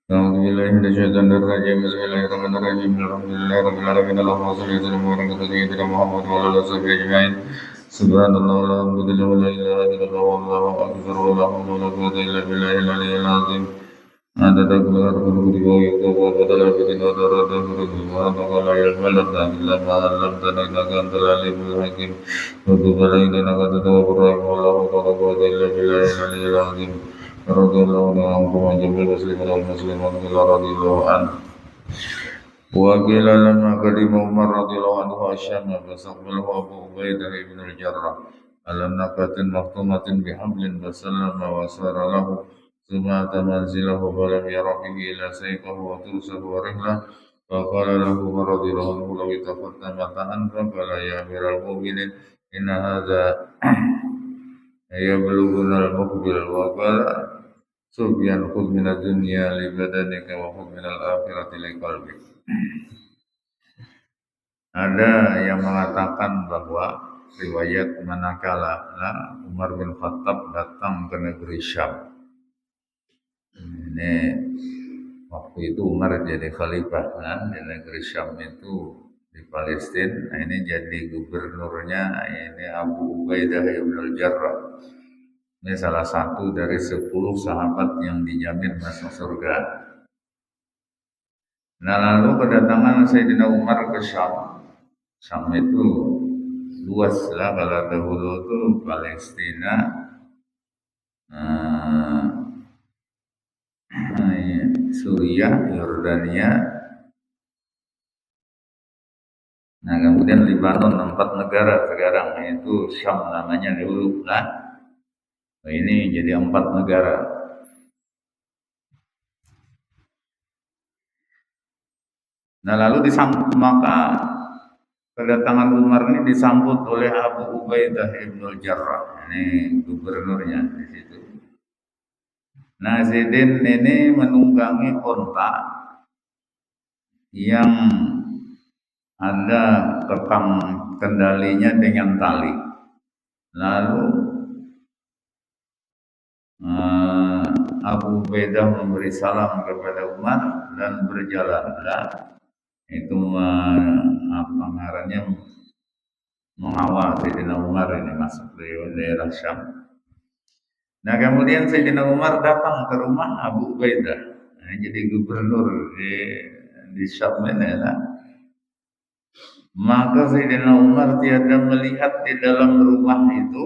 Bismillahirrahmanirrahim. Bismillahirrahmanirrahim. Alhamdulillahirabbil alamin. Allahumma shalli ala sayyidina Muhammad wa ala alihi ajma'in. Subhanallah walhamdulillah wa la ilaha illallah wallahu akbar wa la hawla wa la quwwata illa billahil aliyyil azim. Adada kulli harfin wa yuqaw wa badala bidin wa darada huruf wa qala ilma lana illa ma 'allamtana innaka antal alimul hakim. Wa tub alaina innaka antat tawwabur rahim. Wallahu la quwwata illa billahil aliyyil azim. Radhiyallahu anhu wa jami'il muslimin wal muslimat radhiyallahu anhu. Wa qila lamma qadima Umar radhiyallahu anhu asyama fasaqbalahu Abu Ubaidah ibn al-Jarrah ala naqatin maftumatin bihablin fasallama wa sara lahu thumma manzilahu wa lam yara bihi ila sayfahu wa tursahu wa rihlah wa qala lahu Umar radhiyallahu anhu law itafaqta mata'an faqala ya amiral mu'minin inna hadha yablughuna al-muqbil wa qala Sufyan khudh minad dunya li badanika wa khudh minal akhirati li qalbik. Ada yang mengatakan bahwa riwayat manakala Umar bin Khattab datang ke negeri Syam. Ini waktu itu Umar jadi khalifah di negeri Syam itu di Palestina. Nah, ini jadi gubernurnya ini Abu Ubaidah ibn al-Jarrah. Ini salah satu dari 10 sahabat yang dijamin masuk surga. Nah, lalu kedatangan Sayyidina Umar ke Syam. Syam itu luas lah, kalau dahulu itu Palestina, Suriah, Yordania, nah kemudian Lebanon, 4 negara sekarang, itu Syam namanya dulu lah. Nah, ini jadi 4 negara. Nah lalu maka kedatangan Umar ini disambut oleh Abu Ubaidah ibn al-Jarrah, ini gubernurnya di situ. Nah, Zidin ini menunggangi onta yang ada kekang kendalinya dengan tali. Lalu Abu Ubaidah memberi salam kepada Umar dan berjalanlah itu apa ngarannya mengawal Sayyidina Umar ini masuk ke daerah Syam. Nah kemudian Sayyidina Umar datang ke rumah Abu Ubaidah, nah, jadi gubernur di Syam ini lah. Maka Sayyidina Umar tiada melihat di dalam rumah itu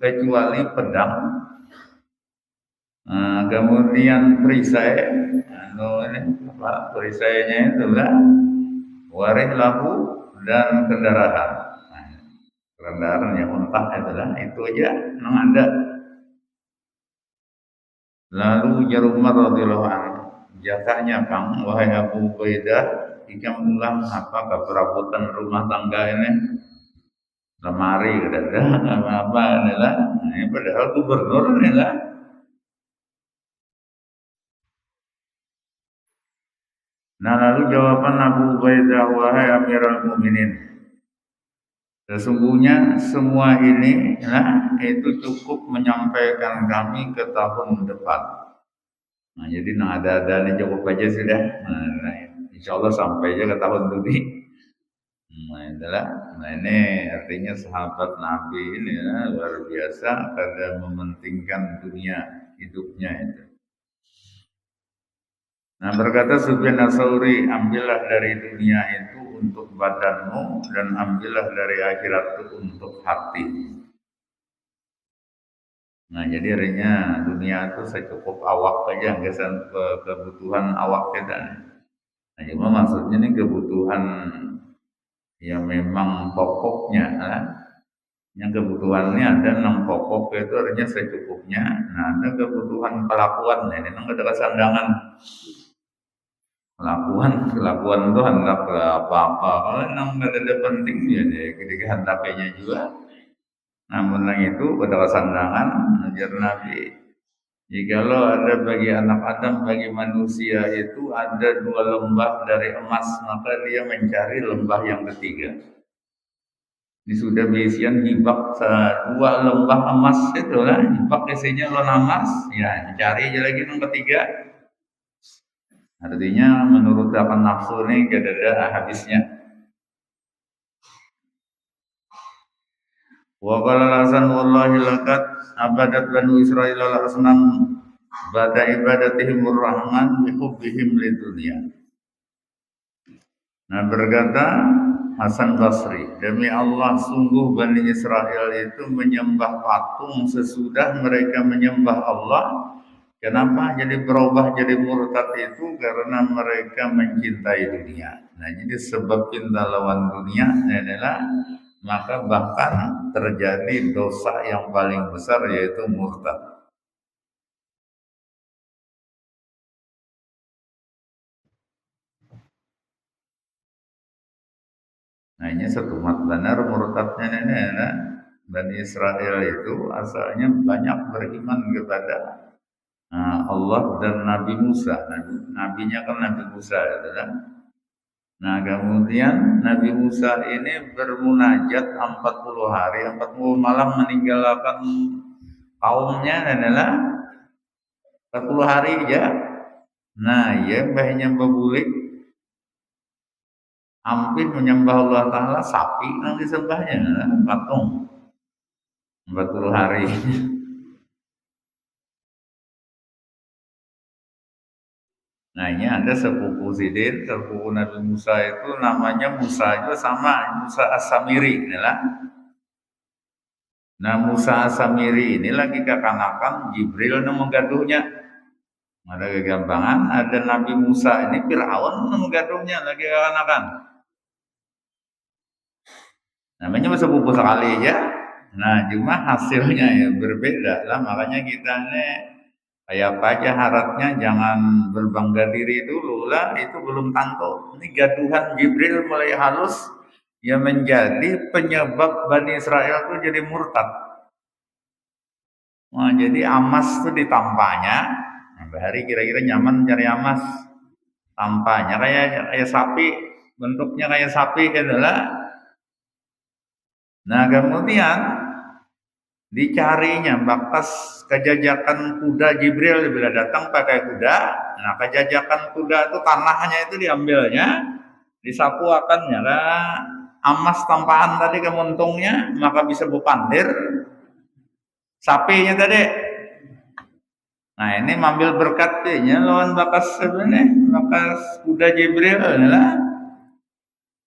kecuali pedang. Nah, kemudian perisai, perisainya itu lah waris lampu dan kendaraan. Nah, kendaraan yang mentah adalah itu aja memang ada. Lalu ujar Umar radhiyallahu anhu, jakanya Kang, wahai Abu Ubaidah, jika ulang apa keperabotan rumah tangga ini, lemari, ada apa inilah, ini padahal gubernur inilah. Nah lalu jawaban Abu Ubaidah, wahai Amirul Mukminin, sesungguhnya semua ini nah, itu cukup menyampaikan kami ke tahun depan. Nah jadi ada ini cukup aja sudah. Nah, insya Allah sampai aja ke tahun ini. Nah ini artinya sahabat Nabi ini ya, luar biasa karena mementingkan dunia hidupnya itu. Nah berkata Sufyan Ats-Tsauri, ambillah dari dunia itu untuk badanmu dan ambillah dari akhirat itu untuk hati. Nah jadi artinya dunia itu secukup awak aja, nggak kebutuhan awak kita. Nah cuma maksudnya ini kebutuhan yang memang pokoknya. Yang kebutuhannya ada 6 pokok itu artinya secukupnya. Nah ada kebutuhan kelakuan, ini memang ada kesandangan. Kelakuan itu hendak apa-apa. Kalau memang nggak ada penting ya deh, ketika hendaknya juga. Namun yang itu pada kesandangan ajar Nabi. Jikalau ada bagi anak Adam, bagi manusia itu ada 2 lembah dari emas, maka dia mencari lembah yang ketiga. Ini sudah berisian hibak 2 lembah emas itu lah, hibak isinya lona emas, ya cari aja lagi yang ketiga. Artinya menurut apa nafsu ini gak ada habisnya. Wa qala Hasan wallahi laqad abadat banu Israil al-asnam bada ibadatihimur rahman bi hubbihim lidunya. Nah berkata Hasan Basri, demi Allah sungguh Bani Israel itu menyembah patung sesudah mereka menyembah Allah. Kenapa jadi berubah jadi murtad itu? Karena mereka mencintai dunia. Nah jadi sebab cinta lawan dunia adalah maka bahkan terjadi dosa yang paling besar yaitu murtad. Nah ini satu benar murtadnya ini nah, Bani Israel itu asalnya banyak beriman kepada Allah dan Nabi Musa. Nabinya kan Nabi Musa itu kan. Nah kemudian Nabi Musa ini bermunajat 40 hari, 40 malam meninggalkan kaumnya adalah 40 hari aja. Nah ya mbahnya bebulik hampir menyembah Allah Ta'ala sapi yang disembahnya patung 40 hari. Nah ini ada sepupu Zidin, sepupu Nabi Musa itu namanya Musa itu sama Musa As-Samiri inilah. Nah Musa As-Samiri ini lagi kekanakan Jibril menggaduhnya. Ada kegampangan, ada Nabi Musa ini Fir'aun menggaduhnya lagi kekanakan. Namanya sepupu sekali aja. Nah cuma hasilnya ya berbeda lah, makanya kita ini kayak apa aja harapnya jangan berbangga diri dulu lah, itu belum tentu. Ini gaduhan Jibril mulai halus yang menjadi penyebab Bani Israel itu jadi murtad. Nah, jadi emas itu ditampaknya, Bahari kira-kira nyaman cari amas. Tampaknya kayak sapi, bentuknya kayak sapi adalah. Nah kemudian dicarinya bakas kejajakan kuda Jibril bila datang pakai kuda. Nah kejajakan kuda itu tanahnya itu diambilnya, disapu akannya lah amas tampahan tadi kemuntungnya maka bisa berpandir sapinya tadi. Nah ini mambil berkatnya lawan bakas sebenarnya bakas kuda Jibril lah.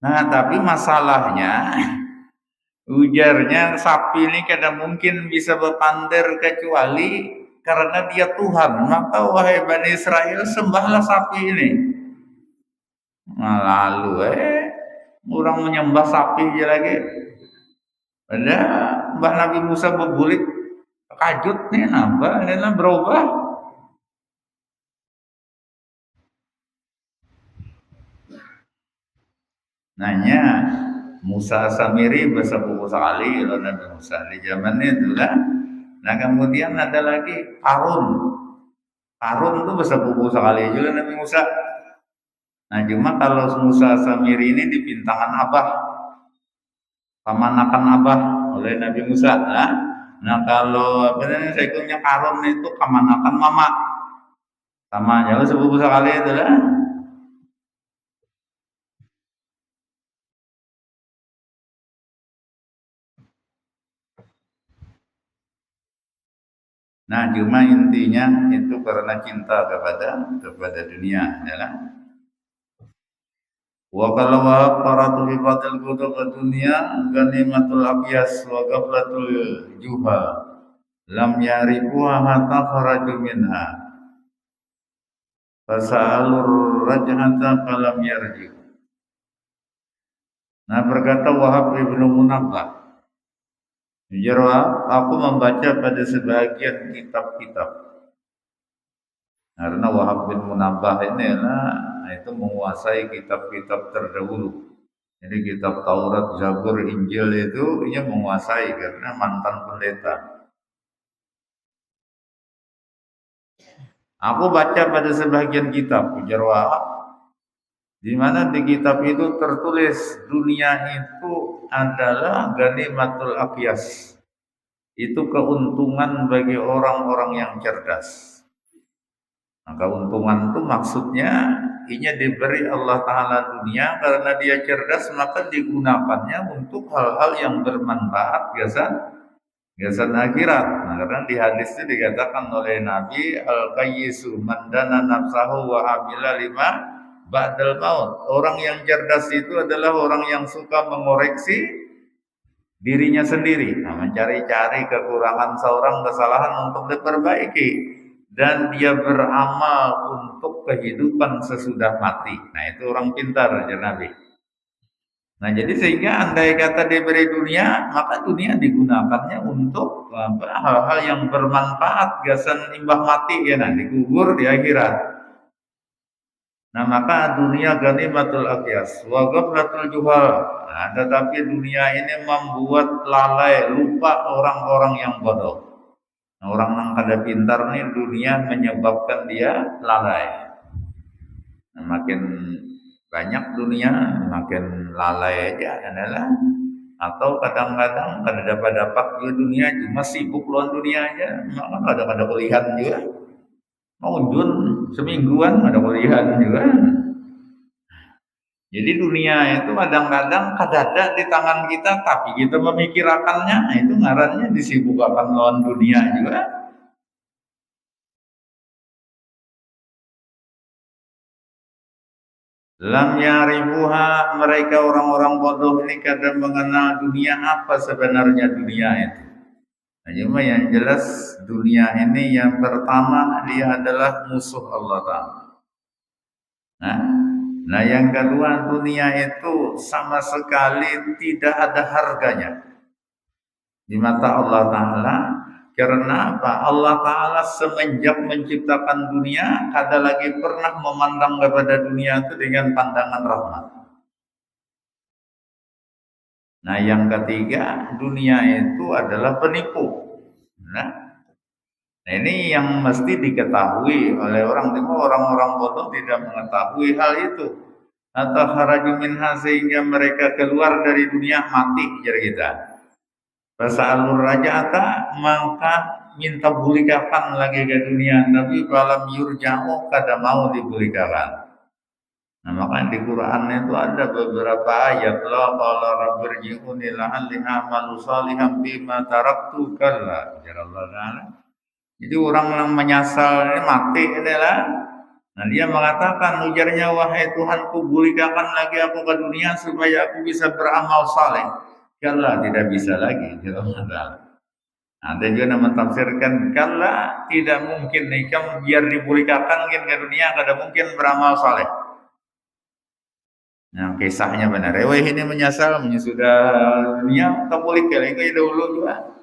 Nah tapi masalahnya ujarnya sapi ini kadang mungkin bisa berpandir kecuali karena dia Tuhan. Maka wahai Bani Israel sembahlah sapi ini. Nah, lalu orang menyembah sapi aja lagi. Ada Mbah Nabi Musa berbulik kajut nih nambah ini berubah. Nanya Musa Samiri bersepupu sekali loh Nabi Musa di zaman itu lah. Nah kemudian ada lagi Harun itu bersepupu sekali juga Nabi Musa. Nah cuma kalau Musa Samiri ini dipintangan abah, pamanakan abah oleh Nabi Musa. Nah kalau benar saya punya Harun itu pamanakan mama, sama jauh sepupu sekali itu lah. Nah, cuma intinya itu karena cinta kepada dunia, ya kan? Wa kalau qaratu fi batil kutub dunia ganimatul abyas wa ghaflatul juha lam yarifuha hatta kharaju minha fasalur rajhata falam yarji. Nah, berkata Wahab ibnu Munabbah, jujur aku membaca pada sebagian kitab-kitab. Karena Wahab bin Munabbah ini itu menguasai kitab-kitab terdahulu. Jadi kitab Taurat, Zabur, Injil itu ia menguasai karena mantan pendeta. Aku baca pada sebagian kitab, ujar Wahab, di mana di kitab itu tertulis dunia itu adalah ganimatul aqyas. Itu keuntungan bagi orang-orang yang cerdas. Nah, keuntungan itu maksudnya ini diberi Allah Ta'ala dunia karena dia cerdas maka digunakannya untuk hal-hal yang bermanfaat gasan akhirat. Nah, karena di hadis itu dikatakan oleh Nabi al-qayyisu man dana nafsahu wa amila lima ba'dal maut. Orang yang cerdas itu adalah orang yang suka mengoreksi dirinya sendiri. Nah, mencari-cari kekurangan seorang kesalahan untuk diperbaiki. Dan dia beramal untuk kehidupan sesudah mati. Nah itu orang pintar ya Nabi. Nah jadi sehingga andai kata diberi dunia, maka dunia digunakannya untuk hal-hal yang bermanfaat, gasan imbah mati ya nanti dikubur di akhirat. Nah maka dunia ganimatul aqyas wa ghaflatul juhal. Nah, tetapi dunia ini membuat lalai, lupa orang-orang yang bodoh. Nah, orang yang kada pintar nih dunia menyebabkan dia lalai. Nah, makin banyak dunia makin lalai aja adalah. Atau kadang-kadang kada dapat juga dunia cuma sibuk luar dunia aja, maka ada kuliahan juga. Mau jun semingguan ada kuliahan juga. Jadi dunia itu kadang-kadang kadada di tangan kita, tapi kita memikirkannya, itu ngarannya disibukkan lawan dunia juga. Lam yarifuha, mereka orang-orang bodoh ini kadang mengenal dunia apa sebenarnya dunia itu. Nah, cuma yang jelas dunia ini yang pertama dia adalah musuh Allah Ta'ala. Nah yang kedua dunia itu sama sekali tidak ada harganya di mata Allah Ta'ala. Karena apa? Allah Ta'ala semenjak menciptakan dunia kada lagi pernah memandang kepada dunia itu dengan pandangan rahmat. Nah yang ketiga dunia itu adalah penipu. Nah Nah, ini yang mesti diketahui oleh orang timur. Orang-orang bodoh tidak mengetahui hal itu. Atau kharaju minha sehingga mereka keluar dari dunia mati, jar kita. Fasa'alur raja'ata maka minta bulikakan lagi ke dunia, tapi falam yurja'u kada mau dibulikakan. Nah, maka di Quran itu ada beberapa ayat la qala rabbirji'uni la'alli a'malu shalihan bima taraktu kalla. Ya Allah Ta'ala. Jadi orang yang menyasal ini mati inilah. Nah, dia mengatakan ujarnya wahai Tuhanku bulikakan lagi aku ke dunia supaya aku bisa beramal saleh. Kalla tidak bisa lagi. Ya Allah Ta'ala. Ada juga yang mentafsirkan kalla tidak mungkin nih kamu biar dibulikakan ke dunia kada mungkin beramal saleh. Nah, kisahnya benar. Wah ini menyesal, sudah dunia Katolik kayak dahulu juga.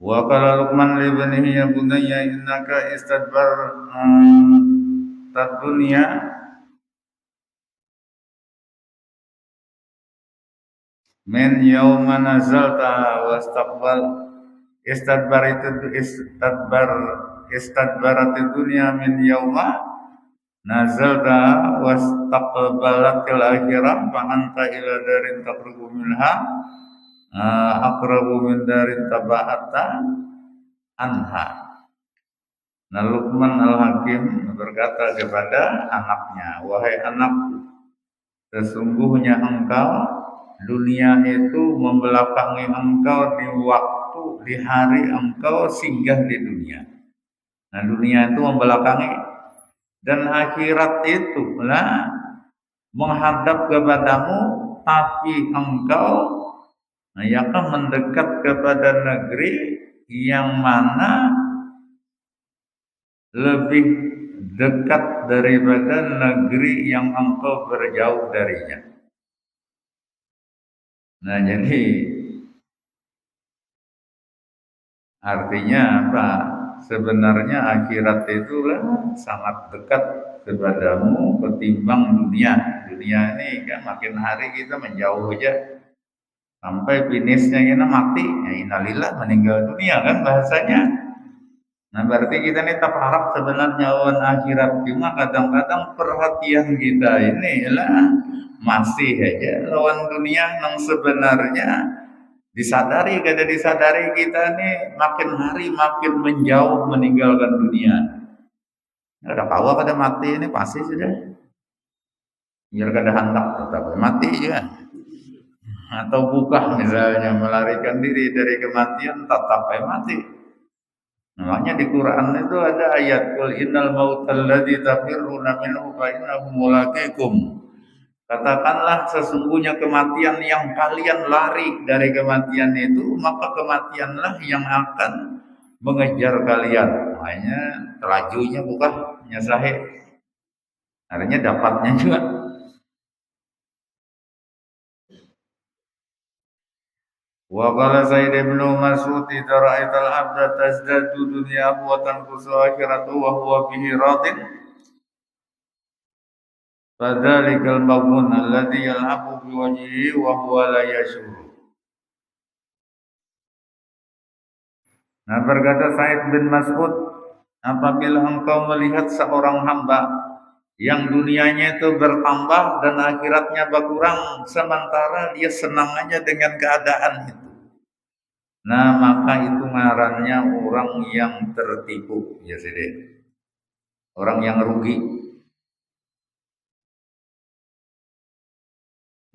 Wa qala Luqman li banihi ya bunayya innaka istadbar tad dunya min yauma nazalta wastaqbal istadbar itu istadbarat dunya min yauma nazalta wastaqbalatil akhirah fa anta ila darin taqrubu minha aqrabu min darin taba'ata anha. Nah, Luqman Al-Hakim berkata kepada anaknya, wahai anakku, sesungguhnya engkau dunia itu membelakangi engkau di waktu di hari engkau singgah di dunia. Nah, dunia itu membelakangi dan akhirat itu lah menghadap kepadamu, tapi engkau akan mendekat kepada negeri yang mana lebih dekat daripada negeri yang engkau berjauh darinya. Nah, jadi artinya apa? Sebenarnya akhirat itulah sangat dekat kepadamu ketimbang dunia. Dunia ini kan makin hari kita menjauh aja. Sampai finishnya kita mati, ya innalillah meninggal dunia kan bahasanya. Nah berarti kita ini tetap harap sebenarnya lawan akhirat. Cuma kadang-kadang perhatian kita ini lah masih aja lawan dunia yang sebenarnya disadari kada disadari kita ini makin hari makin menjauh meninggalkan dunia. Ada kawa kada mati ini pasti sudah. Biar kada hendak tetap mati juga. Atau buka misalnya melarikan diri dari kematian tetap mati. Makanya di Quran itu ada ayat qul innal mautal ladzi tafirruna minhu fa innahu mulaqikum. Katakanlah sesungguhnya kematian yang kalian lari dari kematian itu maka kematianlah yang akan mengejar kalian. Makanya telajunya bukan nyasahe. Artinya dapatnya juga. Wa qala Said ibn Mas'ud idza ra'aital 'abda tazdadu dunyahu wa tanqusu akhiratuhu wa huwa bihi radin fadzalikal maghbun alladzi yal'abu bi wajhihi wa huwa la yashur. Nah berkata Said bin Mas'ud, apabila engkau melihat seorang hamba yang dunianya itu bertambah dan akhiratnya berkurang sementara dia senang aja dengan keadaan itu. Nah maka itu ngarannya orang yang tertipu ya sih, orang yang rugi.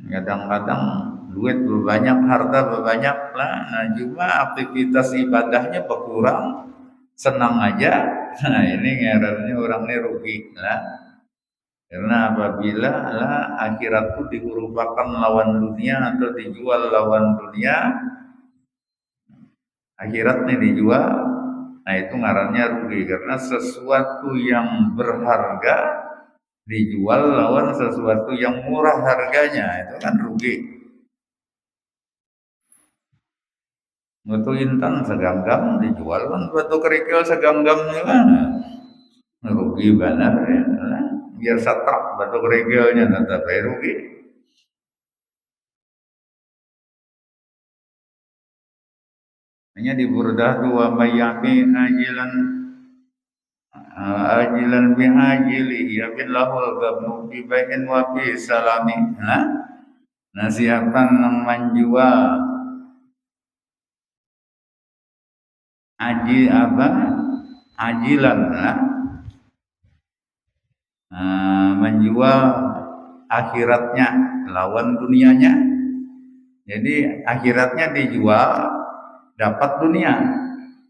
Kadang-kadang duit berbanyak, harta berbanyak lah, nah cuma aktivitas ibadahnya berkurang, senang aja. Nah ini ngarannya orang ini rugi lah. Karena apabila lah akhirat itu diurupakan lawan dunia atau dijual lawan dunia, akhiratnya dijual, nah itu ngarannya rugi karena sesuatu yang berharga dijual lawan sesuatu yang murah harganya itu kan rugi. Batu intan seganggam dijual kan batu kerikil seganggamnya kan rugi benar ya. Biar setrak batu kerikilnya tapi rugi. Hanya di Burdah dua mayami ajilan bihajili ya billahul gabnu bi bai'in wa bi salami. Nah siapa yang menjual ajilan menjual akhiratnya lawan dunianya. Jadi akhiratnya dijual dapat dunia.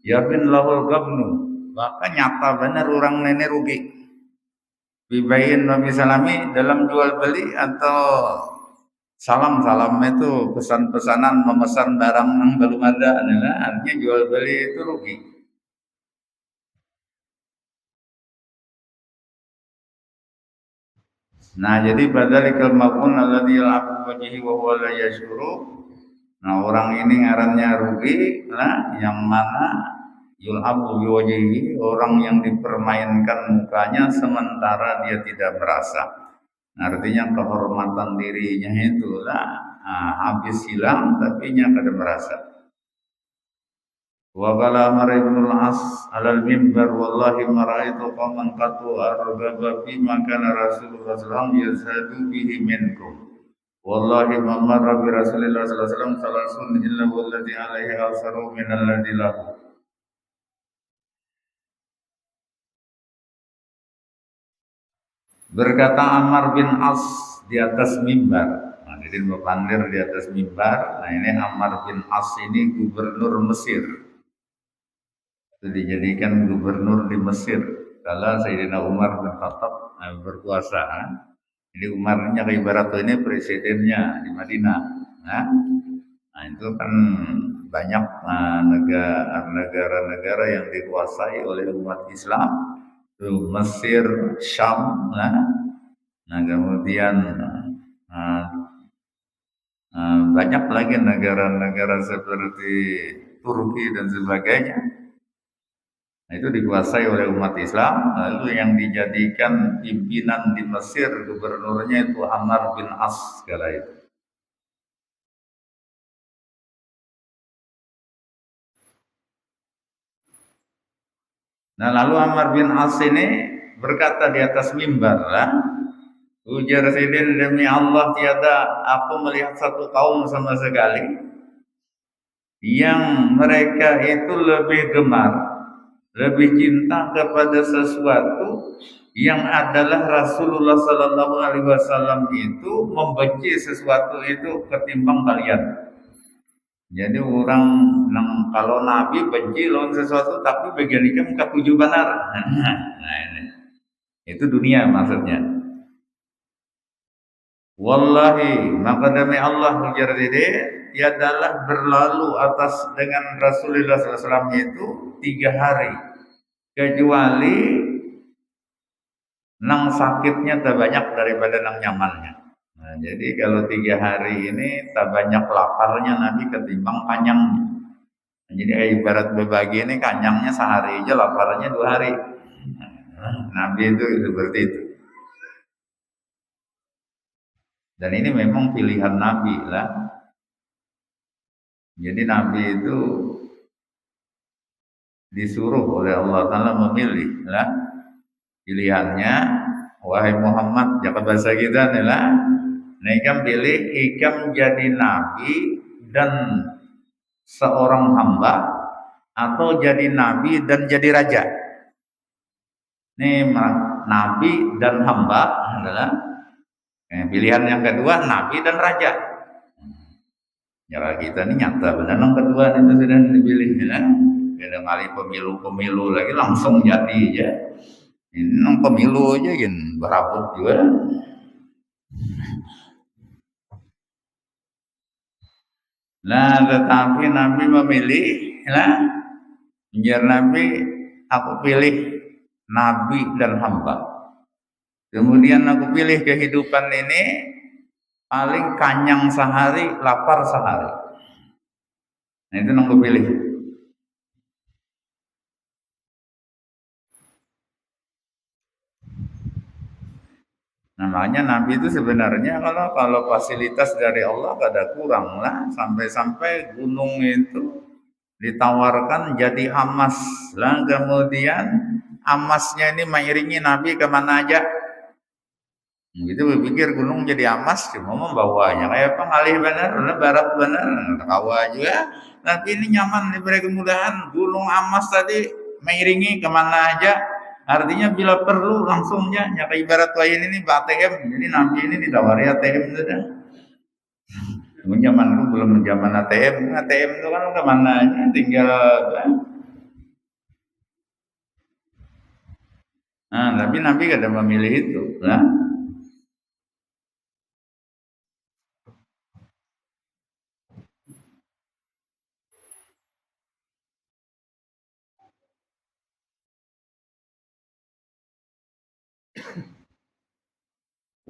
Ya bin lahul gabnu, maka nyata benar orang nenek rugi. Bibayin Nabi Salami dalam jual beli atau salam itu pesan-pesanan memesan barang yang belum ada, artinya jual beli itu rugi. Nah jadi badalikal maqun alladzi yal'abu wajhi wa huwa la yashuru. Nah orang ini ngarannya rugi, yang mana yul'abu biwajhihi, orang yang dipermainkan mukanya sementara dia tidak merasa. Nah, artinya kehormatan dirinya itulah habis hilang tapi nya kada merasa. Wa qala Umar ibn al-As alal mimbar wallahi ma ra'aitu qauman qatu argaba fi ma kana Rasulullah sallallahu alaihi wasallam yazhadu bihi minkum. Wallahi ma marra bi Rasulillah sallallahu alaihi wasallam salasun illa walladhi alaihi asaru min alladhi lahu. Berkata Ammar bin As di atas mimbar. Nah, jadi berpandir di atas mimbar. Nah, ini Ammar bin As ini gubernur Mesir. Itu dijadikan gubernur di Mesir kala Sayyidina Umar bin Khattab berkuasa. Jadi Umarnya ibarat ini presidennya di Madinah. Nah itu kan banyak negara-negara yang dikuasai oleh umat Islam. Mesir, Syam, nah kemudian banyak lagi negara-negara seperti Turki dan sebagainya. Nah, itu dikuasai oleh umat Islam. Lalu yang dijadikan pimpinan di Mesir gubernurnya itu Ammar bin As kala itu. Nah lalu Ammar bin As ini berkata di atas mimbar, ujar Sidin, demi Allah tiada aku melihat satu kaum sama sekali yang mereka itu lebih gemar, lebih cinta kepada sesuatu yang adalah Rasulullah Sallallahu Alaihi Wasallam itu membenci sesuatu itu ketimbang kalian. Jadi orang kalau Nabi benci lawan sesuatu tapi bagian ikan ketujuh benar. Nah ini itu dunia maksudnya. Wallahi maka demi Allah ujar dede tiadalah berlalu atas dengan Rasulullah SAW itu 3 hari kecuali nang sakitnya tak banyak daripada nang nyamannya. Nah, jadi kalau 3 hari ini tak banyak laparnya Nabi ketimbang kanyangnya. Nah, jadi ibarat berbagi ini kanyangnya sehari aja laparnya 2 hari. Nabi itu seperti itu. Dan ini memang pilihan Nabi lah. Jadi Nabi itu disuruh oleh Allah Ta'ala memilih lah pilihannya. Wahai Muhammad, jangan bahasa kita nih lah. Nah, ikam pilih, ikam jadi Nabi dan seorang hamba atau jadi Nabi dan jadi raja. Ini Nabi dan hamba adalah pilihan yang kedua, Nabi dan raja. Ya kita ini nyata benar yang kedua itu sudah dipilih ya. Ada kali pemilu lagi langsung jadi aja. Ini pemilu aja kan berabut juga. Nah tetapi Nabi memilih biar Nabi aku pilih Nabi dan hamba. Kemudian aku pilih kehidupan ini paling kanyang sehari, lapar sehari. Nah itu nang pilih. Namanya Nabi itu sebenarnya kalau fasilitas dari Allah kada kurang lah, sampai-sampai gunung itu ditawarkan jadi amas lah, kemudian amasnya ini mengiringi Nabi kemana aja. Gitu berpikir gunung jadi amas cuma membawanya kayak pengalih benar, barat benar, kawa juga. Tapi ini nyaman diberi kemudahan, gunung amas tadi mengiringi kemana aja. Artinya bila perlu langsungnya ya kayak ibarat lain ini ATM. Jadi Nabi ini ditawari ATM sudah. Zaman itu belum zaman ATM. ATM itu kan kemana aja tinggal. Nah, tapi Nabi kada memilih itu. Nah,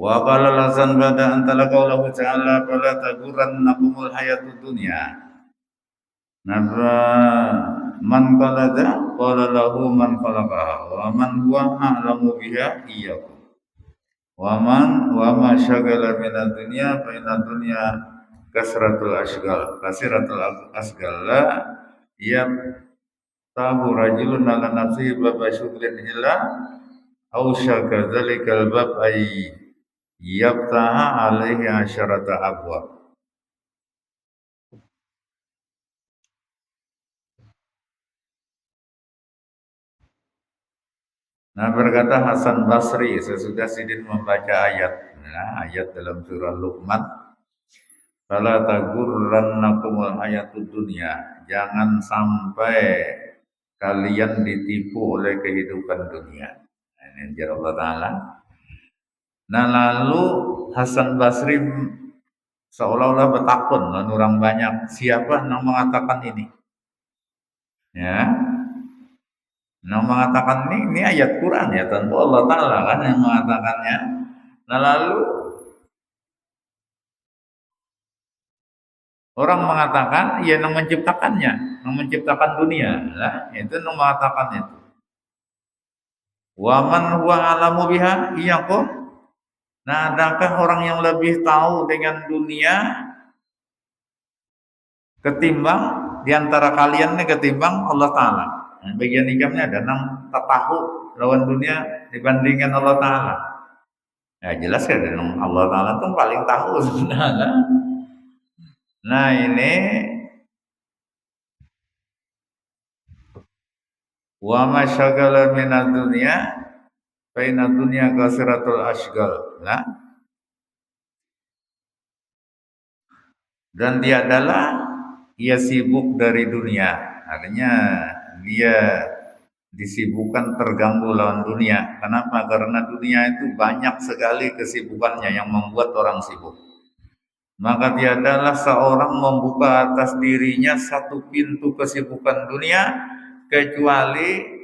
wa qala lasan bada antala qaulahu ta'ala fala taghurrannakumul hayatud dunya. Nabra man qala lahu man khalaqaha wa man huwa a'lamu biha iyyakum. Wa ma syagala minad dunya fa inad dunya kasiratul asgal la ya tahu rajulun ala nafsihi baba syuglin illa au syaka dzalikal bab ay yaftaha alaihi asyarata abwab. Nah berkata Hasan Basri sesudah Sidin membaca ayat dalam surah Luqman, fala tagurrannakumul hayatud dunya, jangan sampai kalian ditipu oleh kehidupan dunia. Ini ajar Allah Ta'ala. Nah lalu Hasan Basri seolah-olah bertakun dan orang banyak, siapa yang mengatakan ini? Ya, yang mengatakan ini ayat Quran ya, tentu Allah Ta'ala kan yang mengatakannya. Nah lalu orang mengatakan ya yang menciptakannya, yang menciptakan dunia, nah, itu yang mengatakan itu. Waman huwa alamu biha iyyakum. Nah, adakah orang yang lebih tahu dengan dunia ketimbang diantara kalian nih ketimbang Allah Ta'ala? Nah, bagian ikamnya ada nang tak tahu lawan dunia dibandingkan Allah Ta'ala. Ya jelas ya, Allah Ta'ala itu paling tahu sebenarnya. Nah ini wa ma syagala minad dunya fa inad dunya kasiratul asgal. Nah, dan dia adalah ia sibuk dari dunia, artinya dia disibukkan terganggu lawan dunia. Kenapa? Karena dunia itu banyak sekali kesibukannya yang membuat orang sibuk. Maka dia adalah seorang membuka atas dirinya satu pintu kesibukan dunia, kecuali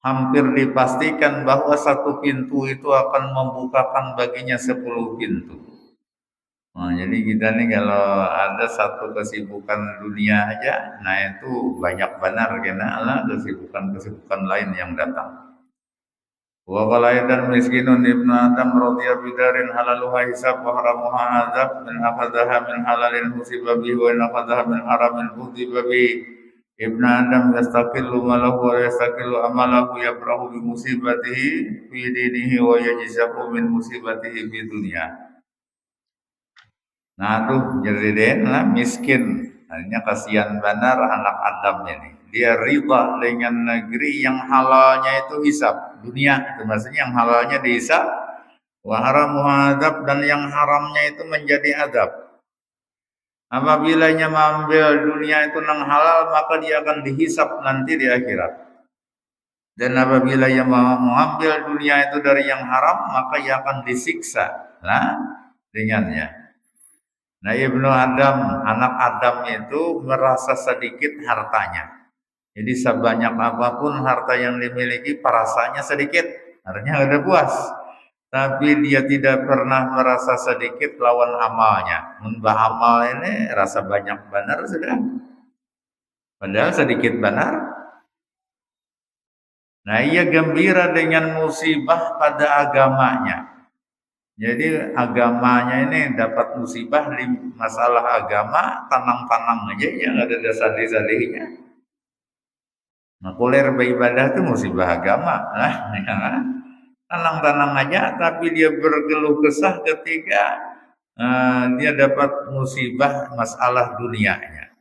hampir dipastikan bahwa satu pintu itu akan membukakan baginya 10 pintu. Nah, jadi kita nih kalau ada satu kesibukan dunia aja, nah itu banyak benar kena lah kesibukan lain yang datang. Wa qala dan miskinun ibnu adam radiya bidarin halaluha hisab wa haramuha azab min akhadaha min halalin husiba bihi wa in akhadaha min haramin husiba bihi. Ibnu adam yastaqillu malahu wa yastaqillu amalahu yabrahu bi musibatihi fi dinihi wa yajzahu min musibatihi fi dunya. Nah tuh jadi lah miskin, hanya kasihan benar anak Adam ini. Dia riba dengan negeri yang halalnya itu hisab dunia, itu maksudnya yang halalnya dihisab, wa haramu adab, dan yang haramnya itu menjadi adab. Apabila ia mengambil dunia itu nang halal, maka dia akan dihisab nanti di akhirat. Dan apabila ia mengambil dunia itu dari yang haram, maka ia akan disiksa lah dengannya. Nah Ibnu Adam, anak Adam itu merasa sedikit hartanya. Jadi sebanyak apapun harta yang dimiliki, perasaannya sedikit. Artinya ada puas. Tapi dia tidak pernah merasa sedikit lawan amalnya. Mbah amal ini rasa banyak benar sudah. Padahal sedikit benar. Nah, ia gembira dengan musibah pada agamanya. Jadi agamanya ini dapat musibah di masalah agama, tanang-tanang aja yang ada dasar-dasarnya. Nah, kuliah beribadah itu musibah agama. Nah, ya kan? Tanang-tanang aja, tapi dia berkeluh kesah ketika dia dapat musibah masalah dunianya.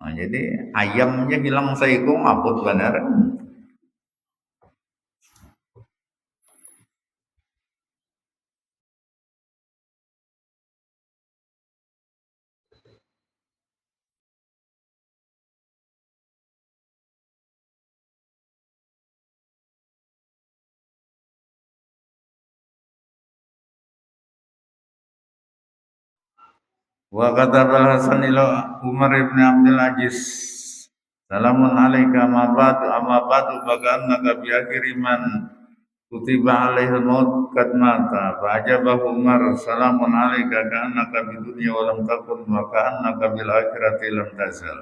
Nah, jadi ayamnya hilang saikung apot benar. Wa katabal Hasan ila Umar ibn Abdul Aziz. Salamun alaika ma ba'du amma ba'du annaka bi akhiri man kutiba alaihi maut qad mata. Fa ajabahu Umar salamun alaika ka'annaka bi dunya wa lam takun wa ka'annaka bil akhirati lam tazal.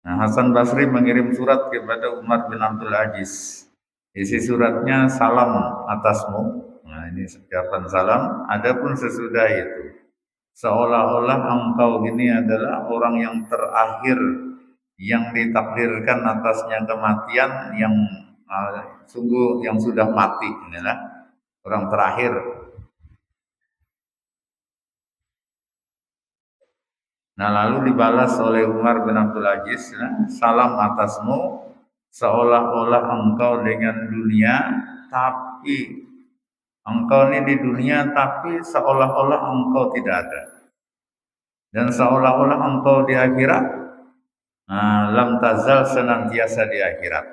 Nah, Hasan Basri mengirim surat kepada Umar bin Abdul Aziz. Isi suratnya salam atasmu. Nah, ini ucapan salam. Adapun sesudah itu, seolah-olah engkau ini adalah orang yang terakhir yang ditakdirkan atasnya kematian yang sungguh yang sudah mati. Inilah orang terakhir. Nah, lalu dibalas oleh Umar bin Abdul Aziz, salam atasmu seolah-olah engkau dengan dunia, tapi engkau ini di dunia tapi seolah-olah engkau tidak ada. Dan seolah-olah engkau di akhirat, lam tazal senantiasa di akhirat.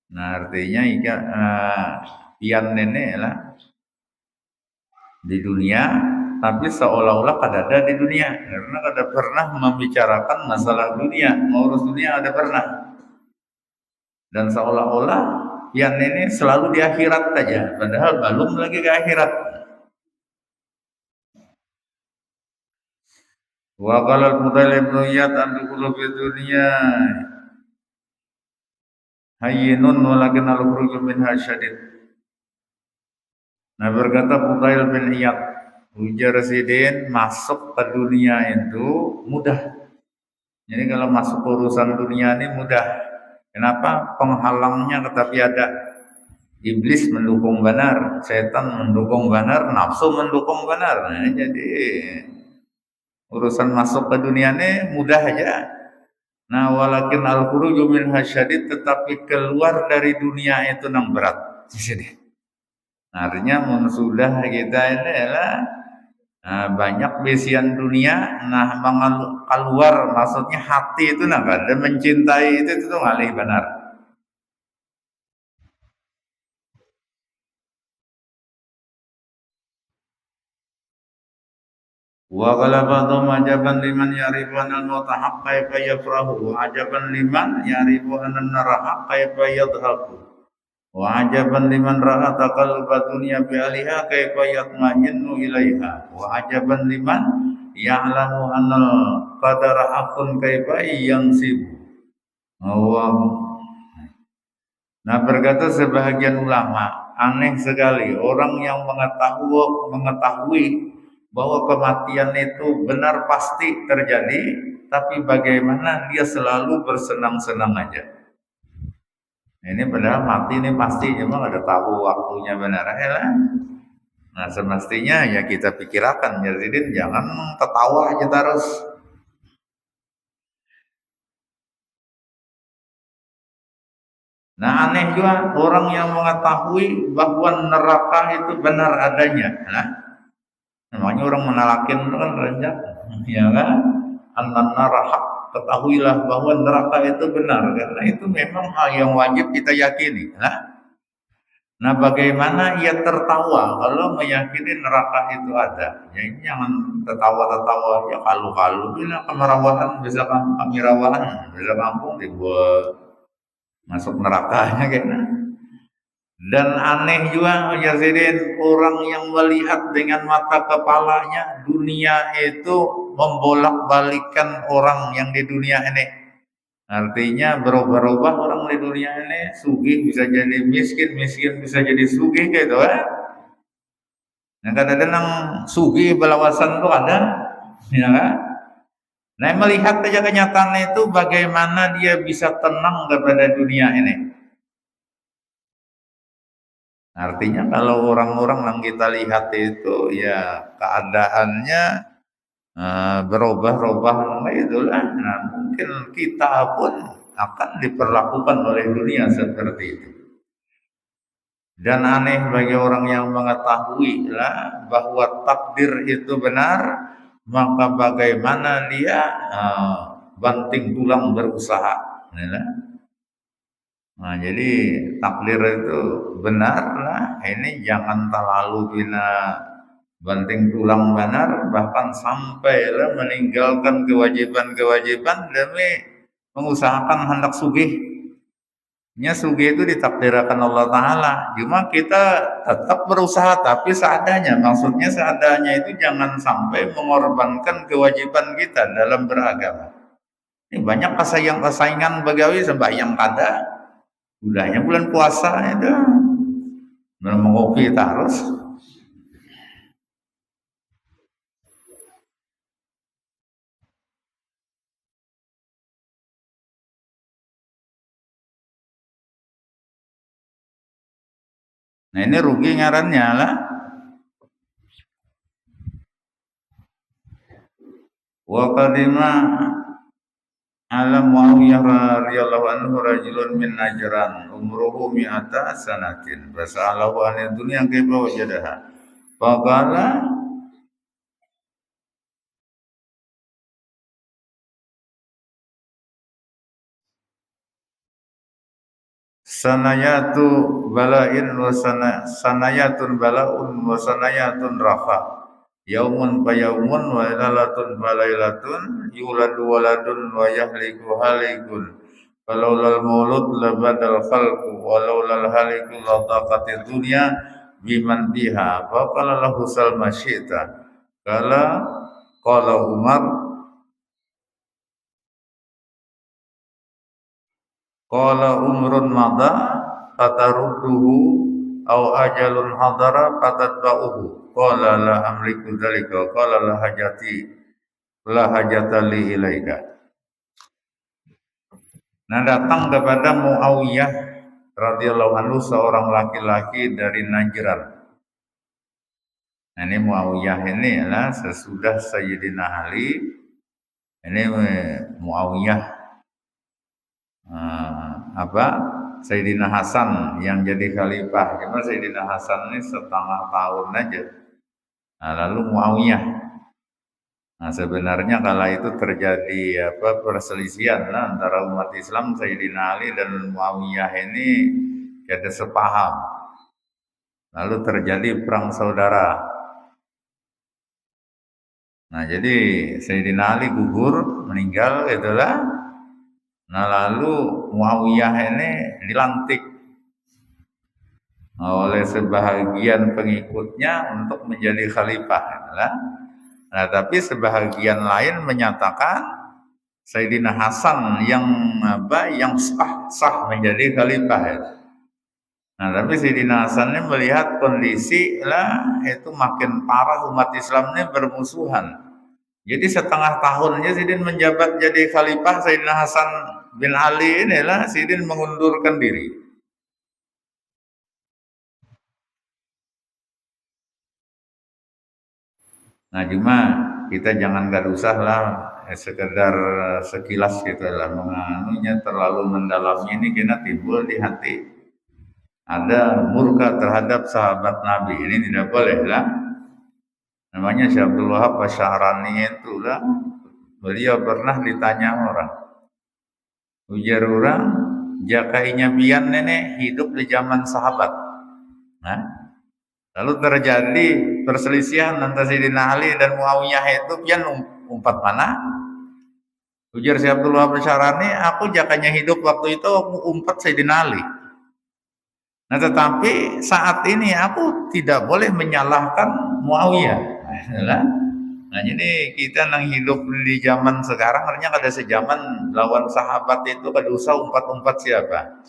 Nah, artinya pian nenek lah di dunia, tapi seolah-olah kada ada di dunia, karena kada pernah membicarakan masalah dunia, mengurus dunia ada pernah. Dan seolah-olah pian ini selalu di akhirat saja, padahal belum lagi ke akhirat. Wa qala al-Fudail ibn Iyad an qulubi dunya hayyinun walakin al-khuruju minha syadid. Nah, berkata Fudail bin Iyad, ujar Sidin, masuk ke dunia itu mudah. Jadi kalau masuk urusan dunia ini mudah. Kenapa? Penghalangnya tetapi ada. Iblis mendukung benar, setan mendukung benar, nafsu mendukung benar. Nah, jadi urusan masuk ke dunia ini mudah aja. Nah, walakin al-khuruju minha syadid, tetapi keluar dari dunia itu nang berat. Jadi artinya sudah kita ini adalah banyak bisian dunia, nah keluar maksudnya hati itu nah dan mencintai itu ngalih benar. Wa qala ba'dhum ajaban liman ya'rifu anna al-mauta kaifa yafrahu wa ajaban liman ya'rifu anna an-nara kaifa yadhaku wa ajaban liman ra'a taqalluba dunya bi aliha kaifa yatma'innu ilaiha wa ajaban liman ya'lamu anna qadara haqqun kaifa yansibu. Nah, berkata sebahagian ulama, aneh sekali orang yang mengetahui bahwa kematian itu benar pasti terjadi, tapi bagaimana dia selalu bersenang-senang aja. Ini padahal mati ini pasti, cuma ada tahu waktunya benar lah. Nah, semestinya ya kita pikirkan, jadi jangan ketawa aja terus. Nah, aneh juga orang yang mengetahui bahwa neraka itu benar adanya. Nah, namanya orang menalakin itu kan renjak, ya kan? An-narahak, ketahuilah bahwa neraka itu benar, karena itu memang hal yang wajib kita yakini. Nah, bagaimana ia tertawa kalau meyakini neraka itu ada? Ya, jangan tertawa-tertawa ya, kalu-kalu bilang kemerawahan bisa kamirawahan bisa kampung dibuat masuk nerakanya kayaknya. Dan aneh juga Yazidin, orang yang melihat dengan mata kepalanya dunia itu membolak-balikan orang yang di dunia ini. Artinya berubah-ubah orang di dunia ini, sugih bisa jadi miskin, miskin bisa jadi sugih gitu ya. Nah kadang-kadang sugih belawasan itu ada, ya kan? Nah melihat saja kenyataan itu bagaimana dia bisa tenang kepada dunia ini. Artinya kalau orang-orang yang kita lihat itu ya keadaannya berubah-ubah itulah. Nah mungkin kita pun akan diperlakukan oleh dunia seperti itu. Dan aneh bagi orang yang mengetahui lah bahwa takdir itu benar, maka bagaimana dia banting tulang berusaha. Nah, jadi takdir itu benar lah. Ini jangan terlalu bina banting tulang benar, bahkan sampai meninggalkan kewajiban-kewajiban demi mengusahakan hendak sugih. Sugih itu ditakdirkan Allah Ta'ala. Cuma kita tetap berusaha tapi seadanya. Maksudnya seadanya itu jangan sampai mengorbankan kewajiban kita dalam beragama. Ini banyak persaingan begawi sembahyang kada. Udahnya bulan puasa itu. Mengopi terus. Nah ini rugi ngarannya lah. Wa qadima ala Muawiyah radhiyallahu anhu rajulun min Najran umruhu mi'ata sanatin fasa'alahu anid dunya kaifa wajadaha faqala sanayatu bala'in wa sanayatun bala'un wa sanayatun rafa yaumun fa yaumun wa lailatun fa lailatun yuladu waladun wa yahliku halikun falaulal maulud labadal khalqu walaulal haliku la taqatid dunya biman biha fa qala lahu sal masyita qala Umar qala umrun mada fatarudduhu aw ajalun hadara fatatba'uhu qala la amliku dzalika qala la hajata li ilaika. Nah datang kepada Muawiyah radhiyallahu anhu seorang laki-laki dari Najran. Nah, ini Muawiyah ini adalah sesudah Sayyidina Ali. Ini Muawiyah Sayyidina Hasan yang jadi khalifah. Cuma Sayyidina Hasan ini setengah tahun aja. Nah, lalu Muawiyah. Nah, sebenarnya kala itu terjadi perselisihan antara umat Islam Sayyidina Ali dan Muawiyah ini tidak sepaham. Lalu terjadi perang saudara. Nah, jadi Sayyidina Ali gugur, meninggal itulah. Nah lalu Muawiyah ini dilantik oleh sebahagian pengikutnya untuk menjadi khalifah. Nah tapi sebahagian lain menyatakan Sayyidina Hasan yang sah menjadi khalifah. Nah tapi Sayyidina Hasan ini melihat kondisi itu makin parah, umat Islam ini bermusuhan. Jadi setengah tahunnya Sayyidina menjabat jadi khalifah, Sayyidina Hasan bin Ali inilah Sayyidina mengundurkan diri. Nah cuma kita jangan usah sekedar sekilas gitu lah menganunya terlalu mendalamnya, ini kena timbul di hati. Ada murka terhadap sahabat Nabi, ini tidak boleh lah. Namanya Syekh Abdul Wahab Asy-Sya'rani itulah, beliau pernah ditanya orang. Ujar orang, jakainya bian nenek hidup di zaman sahabat. Nah, lalu terjadi perselisihan antara Sayyidina Ali dan Muawiyah itu pian umpat mana? Ujar Syekh Abdul Wahab Asy-Sya'rani, aku jakainya hidup waktu itu aku umpat Sayyidina Ali. Nah, tetapi saat ini aku tidak boleh menyalahkan Muawiyah. Nah, jadi kita nang hidup di zaman sekarang, artinya kada sejaman lawan sahabat itu kada usah umpat-umpat siapa.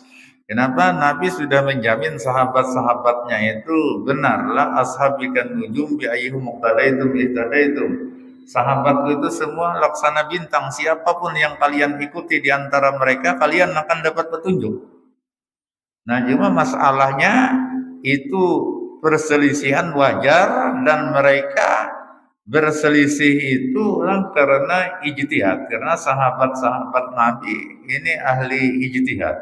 Kenapa? Nabi sudah menjamin sahabat-sahabatnya itu benarlah ashabikan nujum bi ayyuhum muqtadaitum ihtadaitum. Sahabatku itu semua laksana bintang, siapapun yang kalian ikuti di antara mereka kalian akan dapat petunjuk. Nah, cuma masalahnya itu perselisihan wajar dan mereka berselisih itu karena ijtihad, karena sahabat-sahabat Nabi ini ahli ijtihad.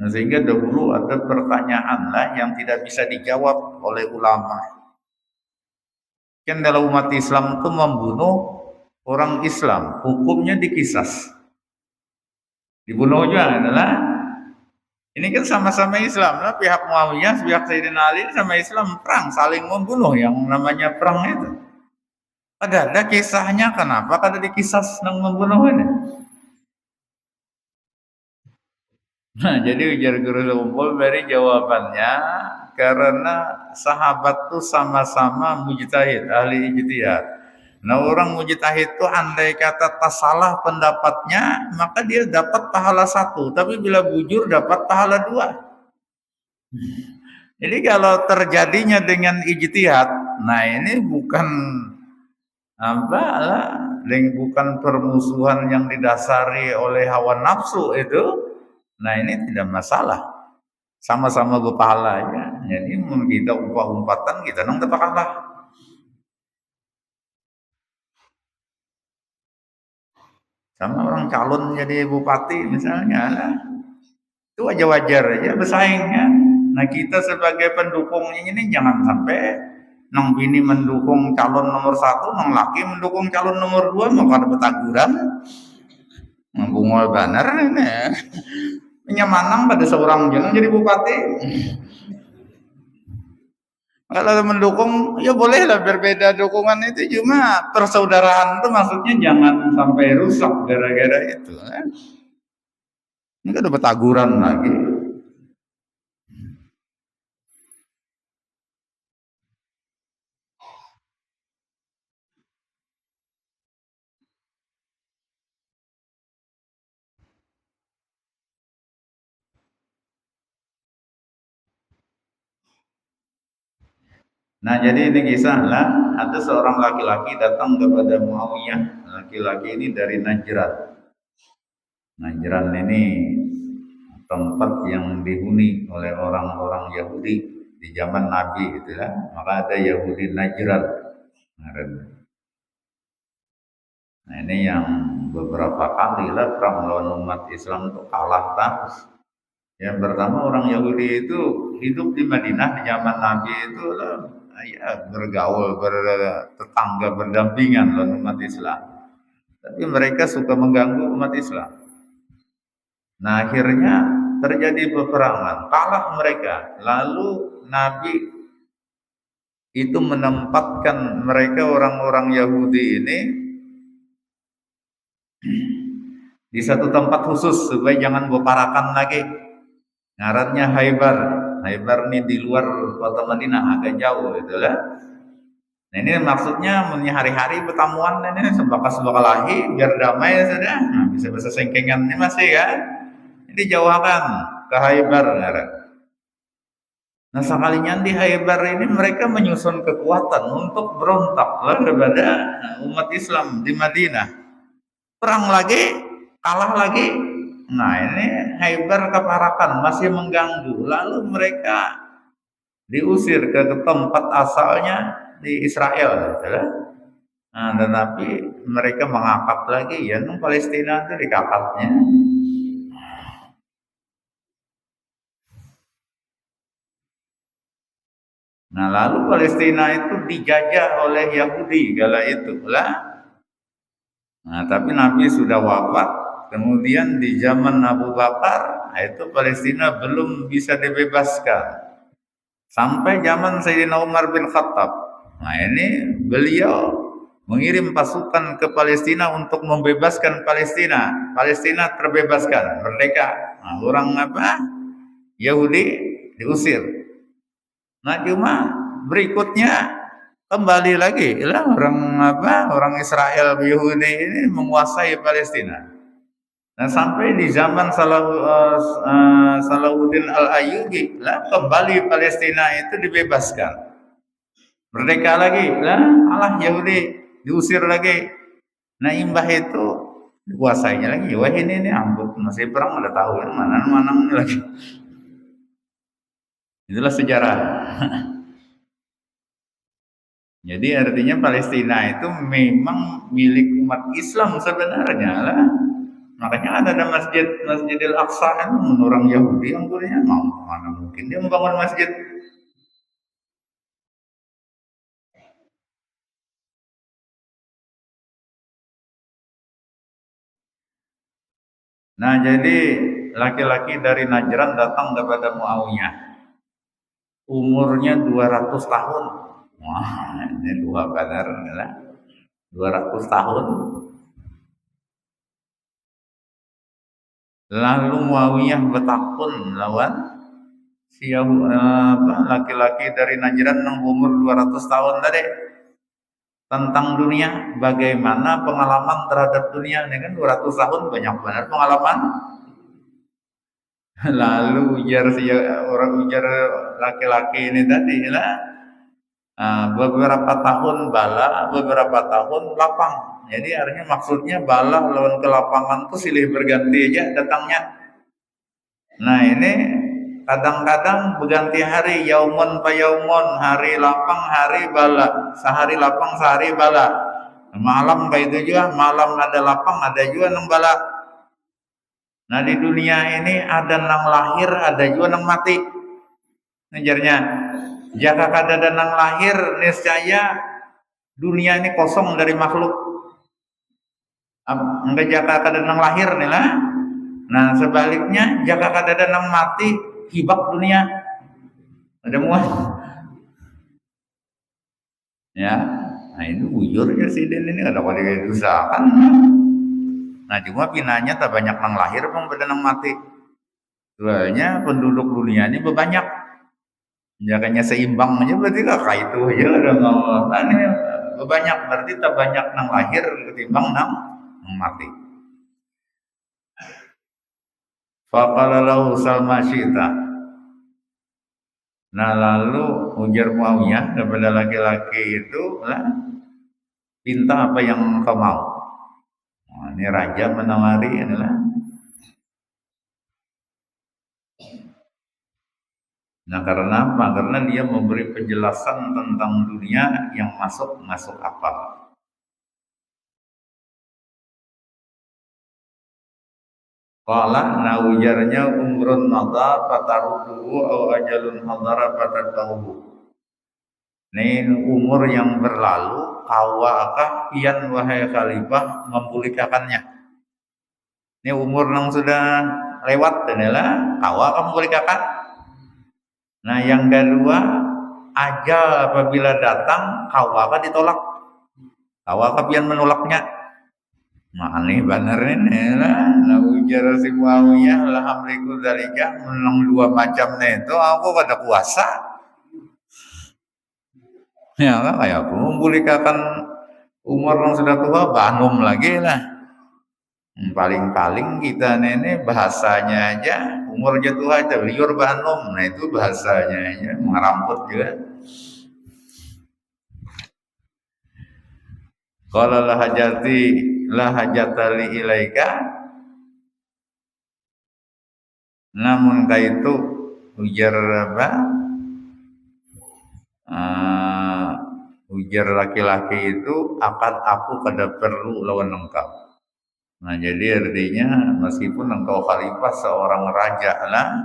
Nah, sehingga dahulu ada pertanyaan lah yang tidak bisa dijawab oleh ulama. Kan dalam umat Islam itu membunuh orang Islam, hukumnya dikisas. Dibunuhnya adalah ini kan sama-sama Islam, nah, pihak Muawiyah, pihak Sayyidina Ali sama Islam perang, saling membunuh yang namanya perang itu. Ada kisahnya, kenapa kada dikisas nang membunuh ini? Nah, jadi ujar Guru Lumpul dari jawabannya karena sahabat tuh sama-sama mujtahid, ahli ijtihad. Nah, orang mujtahid itu andai kata tak salah pendapatnya, maka dia dapat pahala 1, tapi bila bujur dapat pahala 2. Jadi kalau terjadinya dengan ijtihad, nah ini bukan apa lah, bukan permusuhan yang didasari oleh hawa nafsu itu. Nah, ini tidak masalah, sama-sama berpahala ya. Jadi kita umpah-umpatan kita nang dapat kalah. Sama orang calon jadi bupati misalnya, itu wajar-wajar aja bersaingnya. Nah, kita sebagai pendukungnya ini jangan sampai nang bini mendukung calon nomor 1, nang laki mendukung calon nomor 2, maka ada betaguran. Ngomong benar ini. Menyamanang pada seorang jangan jadi bupati. Kalau mendukung, ya bolehlah berbeda dukungan itu, cuma persaudaraan itu maksudnya jangan sampai rusak gara-gara itu. Ini kan udah betaguran lagi. Nah, jadi ini kisah lah, ada seorang laki-laki datang kepada Muawiyah. Laki-laki ini dari Najran. Najran ini tempat yang dihuni oleh orang-orang Yahudi di zaman Nabi gitu ya. Maka ada Yahudi Najran. Nah, ini yang beberapa kali lah perang melawan umat Islam itu kalah terus. Yang pertama, orang Yahudi itu hidup di Madinah di zaman Nabi itu ya bergaul, bertetangga, berdampingan dengan umat Islam. Tapi mereka suka mengganggu umat Islam. Nah, akhirnya terjadi peperangan, kalah mereka. Lalu Nabi itu menempatkan mereka orang-orang Yahudi ini di satu tempat khusus supaya jangan berparakan lagi. Ngarannya Haibar. Haibar ini di luar kota Madinah, agak jauh itulah. Nah, ini maksudnya hari-hari pertemuan ini sebakal-sebakalahi biar damai saja. Nah, bisa sengkengan ini masih ya. Ini jauhkan ke Haibar. Nah, sekalinya di Haibar ini mereka menyusun kekuatan untuk berontak kepada umat Islam di Madinah. Perang lagi, kalah lagi. Nah, ini Haibar keparakan, masih mengganggu. Lalu mereka diusir ke tempat asalnya di Israel. Nah, tetapi mereka mengangkat lagi, ya, Palestina itu dikakatnya. Nah, lalu Palestina itu dijajah oleh Yahudi kala itu lah. Nah, tapi Nabi sudah wafat. Kemudian di zaman Abu Bakar, itu Palestina belum bisa dibebaskan. Sampai zaman Sayyidina Umar bin Khattab. Nah, ini beliau mengirim pasukan ke Palestina untuk membebaskan Palestina. Palestina terbebaskan, merdeka. Nah, orang Yahudi diusir. Nah, cuma berikutnya kembali lagi lah orang Israel Yahudi ini menguasai Palestina. Nah sampai di zaman Salahuddin Al-Ayyubi lah kembali Palestina itu dibebaskan. Merdeka lagi lah Allah Yahudi diusir lagi. Nah imbah itu kuasainya lagi. Wah ini ampun masih perang udah tahu ya mana ini lagi. Itulah sejarah. Jadi artinya Palestina itu memang milik umat Islam sebenarnya lah. Makanya ada Masjidil Aqsa itu orang Yahudi yang punya mana mungkin dia membangun masjid. Nah jadi laki-laki dari Najran datang kepada Muawiyah. Umurnya 200 tahun. Wah ini dua benar lah. 200 tahun. Lalu Muawiyah bertakun lawan laki-laki dari Najran yang umur 200 tahun tadi tentang dunia, bagaimana pengalaman terhadap dunia. Ini kan 200 tahun banyak benar pengalaman. Lalu ujar laki-laki ini tadi lah beberapa tahun bala, beberapa tahun lapang. Jadi artinya maksudnya bala lawan kelapangan tuh silih berganti aja datangnya. Nah ini kadang-kadang berganti hari, yaumun pa yaumun, hari lapang, hari bala, sehari lapang, sehari bala. Malam kayak itu juga, malam ada lapang, ada juga nang bala. Nah di dunia ini ada nang lahir, ada juga nang mati. Ngejarnya, jika ada nang lahir, niscaya dunia ini kosong dari makhluk. Enggak jaka ada nang lahir nih lah. Nah sebaliknya, jika ada nang mati, hibak dunia. Ada muat. Ya, nah ini bujur ya si Den ini ada pada diusahakan. Nah cuma pinanya tak banyak nang lahir pun pada nang mati. Soalnya penduduk dunia ini berbanyak. Jakanya seimbang aja berarti kakak itu aja ada ngomong. Nah, ini berbanyak berarti tak banyak nang lahir ketimbang nang mati. Faqala lahu Salma syi'ta. Nah lalu ujar Muawiyah kepada laki-laki itu lah, pinta apa yang kau mau. Nah, ini raja menawari inilah. Nah karena apa? Karena dia memberi penjelasan tentang dunia yang masuk apa. Qala na ujarnya umrun mata fataruduhu aw ajalun hadara fatatahu. Ini umur yang berlalu kawakah pian wahai khalifah memulikakannya. Ini umur yang sudah lewat inilah kawakah memulikakan. Nah yang kedua ajal apabila datang kawakah ditolak. Kawakah pian menolaknya. Nah, aneh bener ini lah. Nah, ujar si Muawiyah alhamdulillah dalika menang dua macam itu aku kada kuasa. Ya kan kayak aku memulikakan umur yang sudah tua banum lagi lah. Paling-paling kita ini bahasanya aja umur jatuh aja liur banum. Nah itu bahasanya aja ngeramput juga. Qala la hajatali ilaika. Namun kaitu ujar apa? Ujar laki-laki itu akan aku kada perlu lawan engkau. Nah jadi artinya meskipun engkau khalifah seorang raja lah,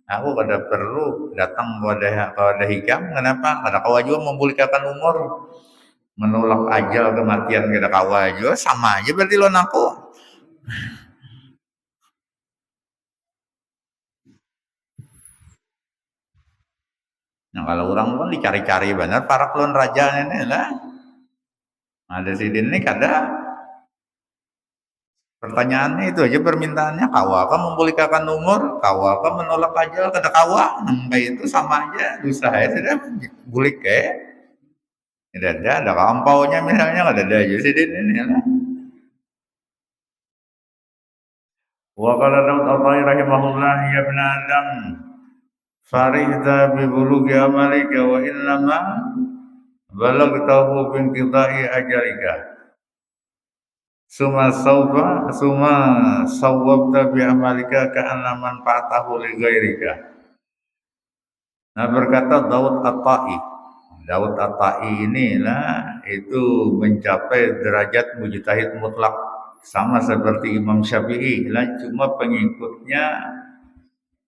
aku kada perlu datang pada hikam. Kenapa? Karena kau juga memulikakan umur, menolak ajal kematian kada kau juga sama aja berarti lawan aku. Nah kalau orang pun dicari-cari benar para klon raja ini lah. Ada si ini kada. Pertanyaannya itu aja permintaannya kawaka memulikakan umur, kawaka menolak ajal kada kawa. Nah itu sama aja dosa ya sudah bulik Tidak ada lampaunya misalnya nggak ada aja sidin ini lah. Wa qala Daud At-Tai rahimahullah ya ibn Adam farihta bi bulughi amalika wa innama balagtahu bi inqita'i ajalika. Suma sawwabta bi amalika ka'anna manfa'atahu li ghairika. Nah berkata Daud At-Tai. Daud At-Tai inilah itu mencapai derajat mujtahid mutlak sama seperti Imam Syafi'i lah, cuma pengikutnya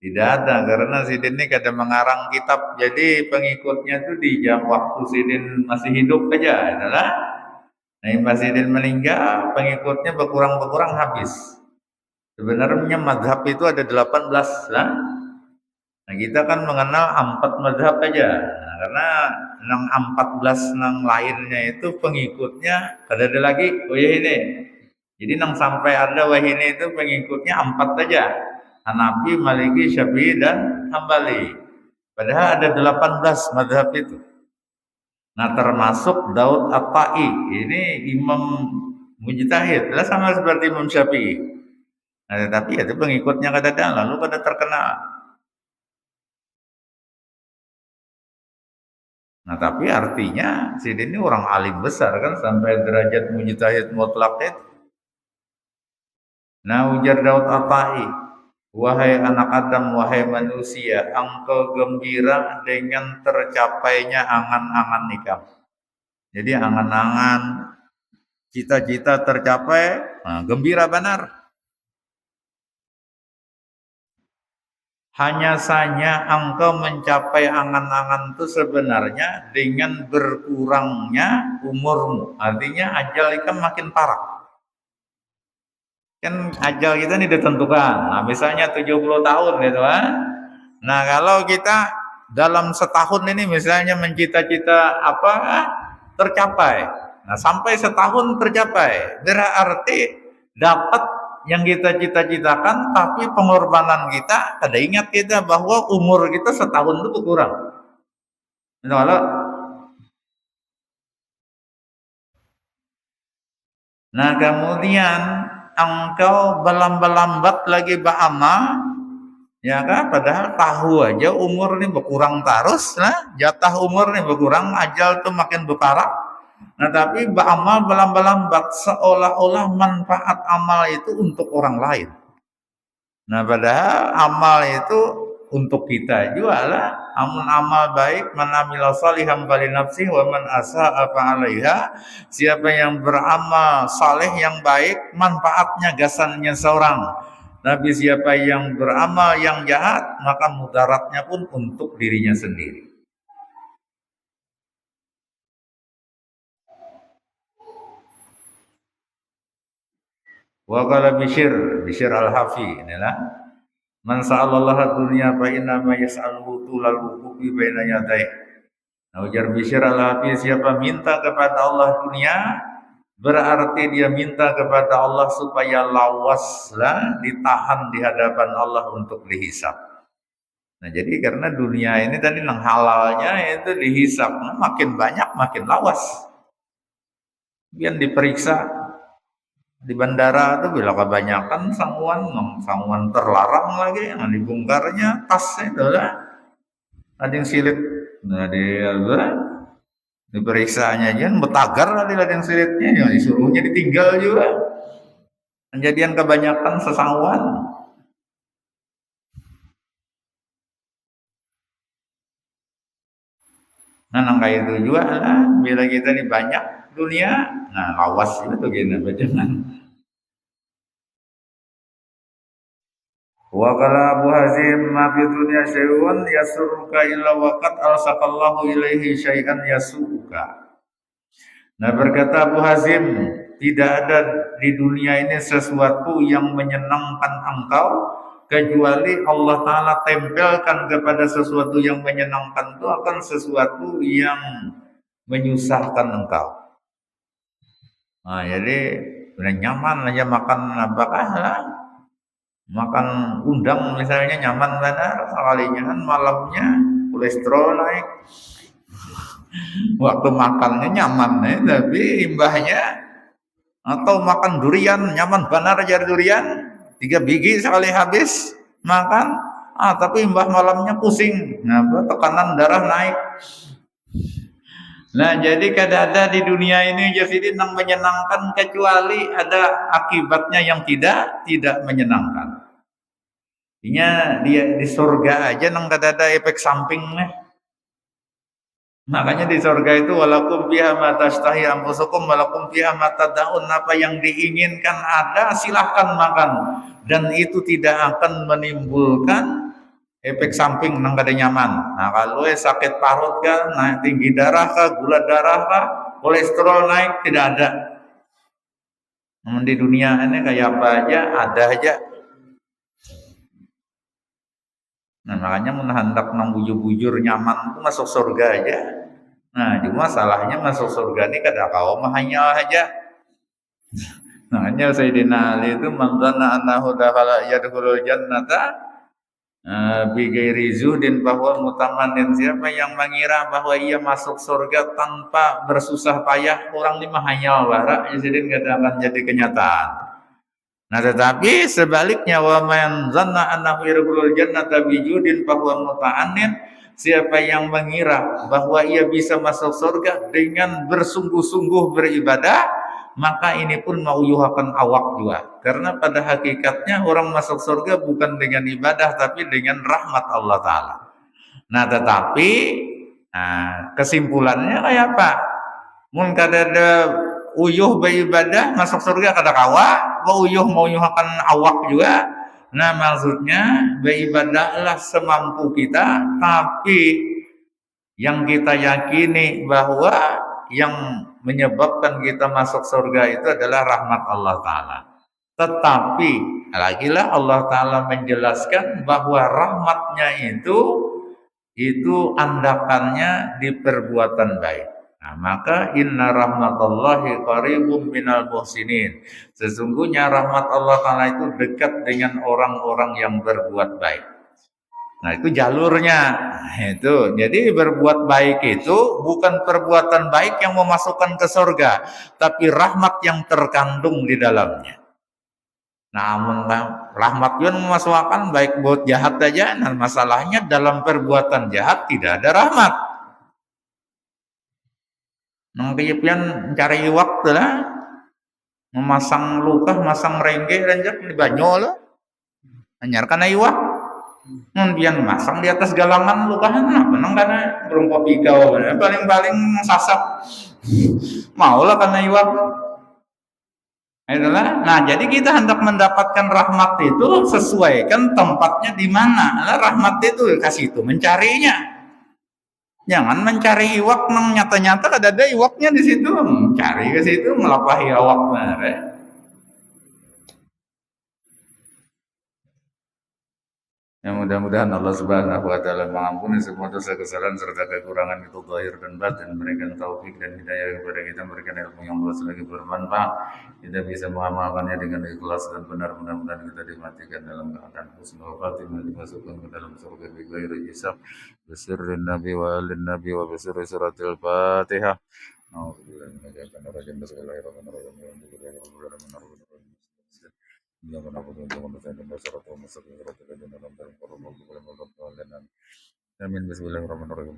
tidak ada karena Sidin ini kadang mengarang kitab, jadi pengikutnya itu di jam waktu Sidin masih hidup aja adalah. Nah, Imam Sidin meninggal, pengikutnya berkurang habis. Sebenarnya madhab itu ada 18 lah. Nah, kita kan mengenal 4 madhab aja. Nah, karena nang 14 nang lainnya itu pengikutnya ada lagi ini. Jadi nang sampai ada wahini itu pengikutnya 4 aja. Hanafi, Maliki, Syafi'i dan Hambali. Padahal ada 18 madhab itu. Nah termasuk Daud At-Tai. Ini imam mujtahid. Lah sama seperti Imam Syafi'i. Nah tetapi itu pengikutnya kadang lalu pada terkenal. Nah tapi artinya Sidin ini orang alim besar kan sampai derajat mujtahid mutlak itu. Nah ujar Daud At-Tai, wahai anak Adam, wahai manusia, engkau gembira dengan tercapainya angan-angan nikah. Jadi angan-angan cita-cita tercapai, nah, gembira benar. Hanya saja engkau mencapai angan-angan itu sebenarnya dengan berkurangnya umurmu. Artinya ajal itu makin parah. Kan ajal kita ini ditentukan. Nah, misalnya 70 tahun gitu kan. Nah, kalau kita dalam setahun ini misalnya mencita-cita apa tercapai. Nah, sampai setahun tercapai, berarti dapat yang kita cita-citakan, tapi pengorbanan kita, ada ingat kita bahwa umur kita setahun itu berkurang. Nah, kemudian engkau berlambat lagi beramal, ya kan? Padahal tahu aja umur ini berkurang terus, nah jatah umur ini berkurang, ajal tuh makin berparah. Nah tapi beramal berlambat seolah-olah manfaat amal itu untuk orang lain. Nah padahal amal itu untuk kita juga lah. Amal baik, man amila salihan falinafsi wa man asa'a fa'alaiha. Siapa yang beramal saleh yang baik, manfaatnya gasannya seorang. Tapi siapa yang beramal yang jahat, maka mudaratnya pun untuk dirinya sendiri. Wa qala Bishr al-Hafi inilah man sa'alallaha dunya fa inna ma yas'aluhu tulal wuqufi baina yadayh. Nah, ujar Bishr al-Hafi, siapa minta kepada Allah dunia, berarti dia minta kepada Allah supaya lawaslah ditahan di hadapan Allah untuk dihisab. Nah, jadi karena dunia ini tadi nang halalnya itu dihisab, nah, makin banyak makin lawas. Biar diperiksa di bandara tuh bila kebanyakan sanguan terlarang lagi yang dibongkarnya tasnya itu lah ada yang silit, nah diperiksanya aja betagar ada yang silitnya yang disuruhnya ditinggal juga. Kejadian kebanyakan sesanguan. Nah nangka itu juga lah bila kita ini banyak dunia, nah lawas itu gini jangan. Wa qala Abu Hazim ma fi dunya syai'un yasurruka illa waqad alsaqallahu ilaihi syai'an yasuka. Nah berkata Abu Hazim, tidak ada di dunia ini sesuatu yang menyenangkan engkau kecuali Allah Ta'ala tempelkan kepada sesuatu yang menyenangkan itu akan sesuatu yang menyusahkan engkau. Nah jadi udah nyaman aja makan apakah lah. Makan udang misalnya nyaman benar, sekalinya kan malamnya kolesterol naik. Waktu makannya nyaman tapi imbahnya atau makan durian nyaman benar aja durian 3 biji sekali habis makan tapi imbah malamnya pusing tekanan darah naik. Nah, jadi kadang-kadang di dunia ini jadi nang menyenangkan kecuali ada akibatnya yang tidak menyenangkan. Artinya dia di surga aja nang kadang-kadang efek sampingnya. Makanya di surga itu walakum fiha ma tashtahi anfusukum walakum fiha ma tad'un, apa yang diinginkan ada silahkan makan dan itu tidak akan menimbulkan efek samping nang kada nyaman. Nah, kalau sakit parut kah, naik tinggi darah kah, gula darah kah, kolesterol naik tidak ada. Namun di dunia ini kayak apa aja ada aja. Nah, makanya mun hendak nang bujur-bujur nyaman itu masuk surga aja. Nah, cuma salahnya masuk surga ini kada kau mahanya aja. Makanya Sayyidina Ali itu mangkana annahu dakhala yadkhulul jannata bighairi zuhdin bahwa mutamanin, siapa yang mengira bahwa ia masuk surga tanpa bersusah payah, orang ini mahanya wara jadi kada akan jadi kenyataan. Nah, tetapi sebaliknya wa man zanna annahu yadkhulul jannata bijudin bahwa muta'annin, siapa yang mengira bahwa ia bisa masuk surga dengan bersungguh-sungguh beribadah, maka ini pun mauyuhakan awak juga. Karena pada hakikatnya orang masuk surga bukan dengan ibadah tapi dengan rahmat Allah Ta'ala. Nah, tetapi kesimpulannya kayak apa? Mun kadada uyuh beribadah masuk surga kada kawa, uyuh mauyuhakan awak juga. Nah, maksudnya beribadahlah semampu kita, tapi yang kita yakini bahwa yang menyebabkan kita masuk surga itu adalah rahmat Allah Ta'ala. Tetapi lagilah Allah Ta'ala menjelaskan bahwa rahmatnya itu andakannya di perbuatan baik. Nah, maka inna rahmatallahi qaribum minal muhsinin. Sesungguhnya rahmat Allah Ta'ala itu dekat dengan orang-orang yang berbuat baik. Nah, itu jalurnya. Itu. Jadi berbuat baik itu bukan perbuatan baik yang memasukkan ke surga, tapi rahmat yang terkandung di dalamnya. Namun rahmat yang memasukkan baik buat jahat aja. Nah, masalahnya dalam perbuatan jahat tidak ada rahmat. Nang pian mencari waktu lah, memasang luka, masang rengge dan di banyo lah, anyarkan iwak. Pian masang di atas galangan lukahan apa nang kana belum kopi kau paling sasak maulah karena iwak. Itulah. Nah, jadi kita hendak mendapatkan rahmat itu sesuaikan tempatnya di mana. Nah, rahmat itu kasih itu mencarinya. Jangan mencari iwak nang nyata-nyata ada iwaknya di situ. Cari ke situ melapahi awak benar. Ya, mudah-mudahan Allah Subhanahu wa taala mengampuni semua dosa kesalahan serta kekurangan itu zahir dan batin, memberikan taufik dan hidayah kepada kita, memberikan ilmu yang luas lagi bermanfaat. Kita bisa mengamalkannya dengan ikhlas dan benar, mudah-mudahan kita dimatikan dalam keadaan husnul khatimah, dimasukkan ke dalam surga bighairi hisab. Bisirrin nabi wa alin nabi wa bisirri suratil Fatihah. A'udzubillahi minasyaitonir rajim. Bismillahirrahmanirrahim. Amin. Bismillahirrahmanirrahim.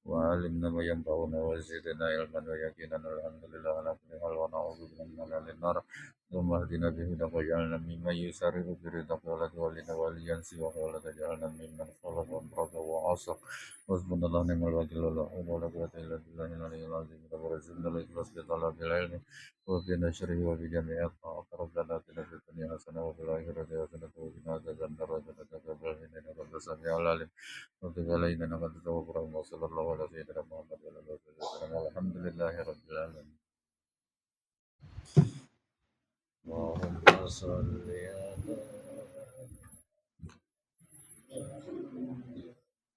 Wa alimna ma yanfa'una wa zidna ilman wa yaqinan alhamdulillah ala kulli hal wa na'udzu billahi min nar. Allahumma hdina bihudaka waj'alna mimman yusari'u bi ridaka wa la tuwallina waliyan siwaka wa la taj'alna mimman khalaqa amraka wa asaq. Hasbunallahu wa ni'mal wakil, la haula wa la quwwata illa billahil aliyyil azim. Rabbana ikhlas bi talabil ilmi wa bi nashrihi wa bi jami'at rabbana atina fid dunya hasanah wa fil akhirati hasanah wa qina adzabannar. Rabbana taqabbal minna innaka antas samiul alim wa tub alaina innaka antat tawwabur rahim. Wa sallallahu ala sayyidina Muhammad wa ala alihi wasallam. Alhamdulillahi rabbil alamin. Allahumma shalli ala